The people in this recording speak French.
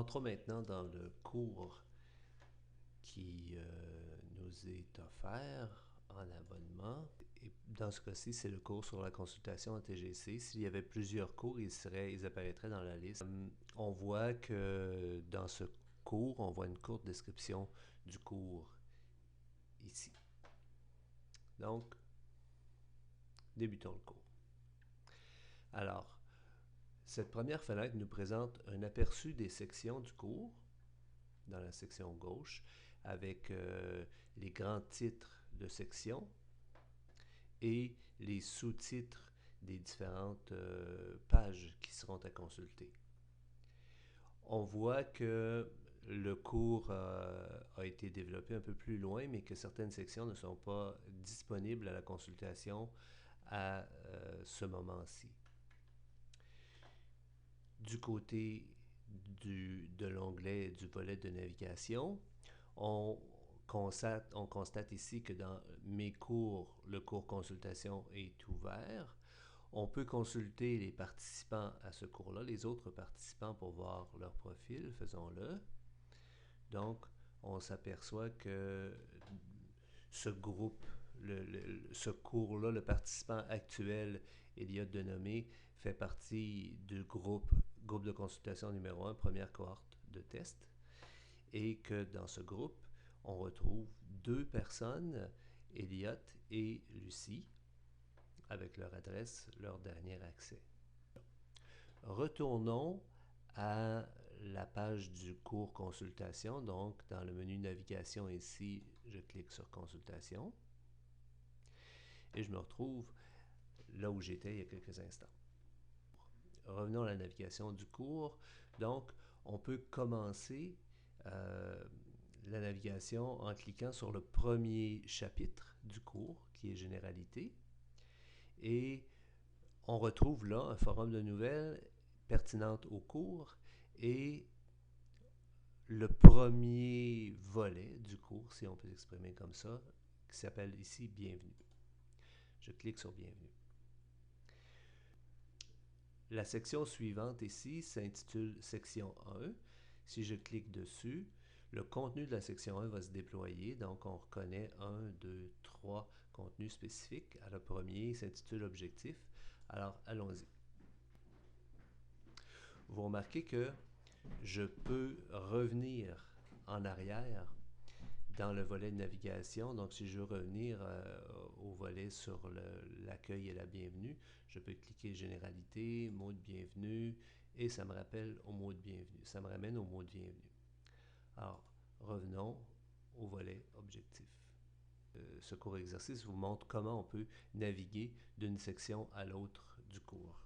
Entrons maintenant dans le cours qui nous est offert en abonnement. Et dans ce cas-ci, c'est le cours sur la consultation en TGC. S'il y avait plusieurs cours, ils apparaîtraient dans la liste. On voit que dans ce cours, on voit une courte description du cours ici. Donc, débutons le cours. Alors, cette première fenêtre nous présente un aperçu des sections du cours dans la section gauche avec les grands titres de section et les sous-titres des différentes pages qui seront à consulter. On voit que le cours a été développé un peu plus loin, mais que certaines sections ne sont pas disponibles à la consultation à ce moment-ci. Du côté de l'onglet du volet de navigation, on constate ici que dans mes cours, le cours consultation est ouvert. On peut consulter les participants à ce cours-là, les autres participants pour voir leur profil, faisons-le. Donc, on s'aperçoit que ce groupe, ce cours-là, le participant actuel, Elliot Denomé, fait partie du groupe de consultation numéro 1, première cohorte de test, et que dans ce groupe, on retrouve deux personnes, Elliot et Lucie, avec leur adresse, leur dernier accès. Retournons à la page du cours consultation. Donc, dans le menu navigation ici, je clique sur consultation et je me retrouve là où j'étais il y a quelques instants. Revenons à la navigation du cours. Donc, on peut commencer la navigation en cliquant sur le premier chapitre du cours, qui est Généralité. Et on retrouve là un forum de nouvelles pertinentes au cours et le premier volet du cours, si on peut l'exprimer comme ça, qui s'appelle ici Bienvenue. Je clique sur Bienvenue. La section suivante ici s'intitule Section 1. Si je clique dessus, le contenu de la section 1 va se déployer. Donc, on reconnaît 1, 2, 3 contenus spécifiques. Alors, le premier s'intitule Objectif. Alors, allons-y. Vous remarquez que je peux revenir en arrière dans le volet de navigation. Donc, si je veux revenir au volet sur l'accueil et la bienvenue, je peux cliquer Généralité, mot de bienvenue, et ça me rappelle au mot de bienvenue. Ça me ramène au mot de bienvenue. Alors, revenons au volet Objectif. Ce court exercice vous montre comment on peut naviguer d'une section à l'autre du cours.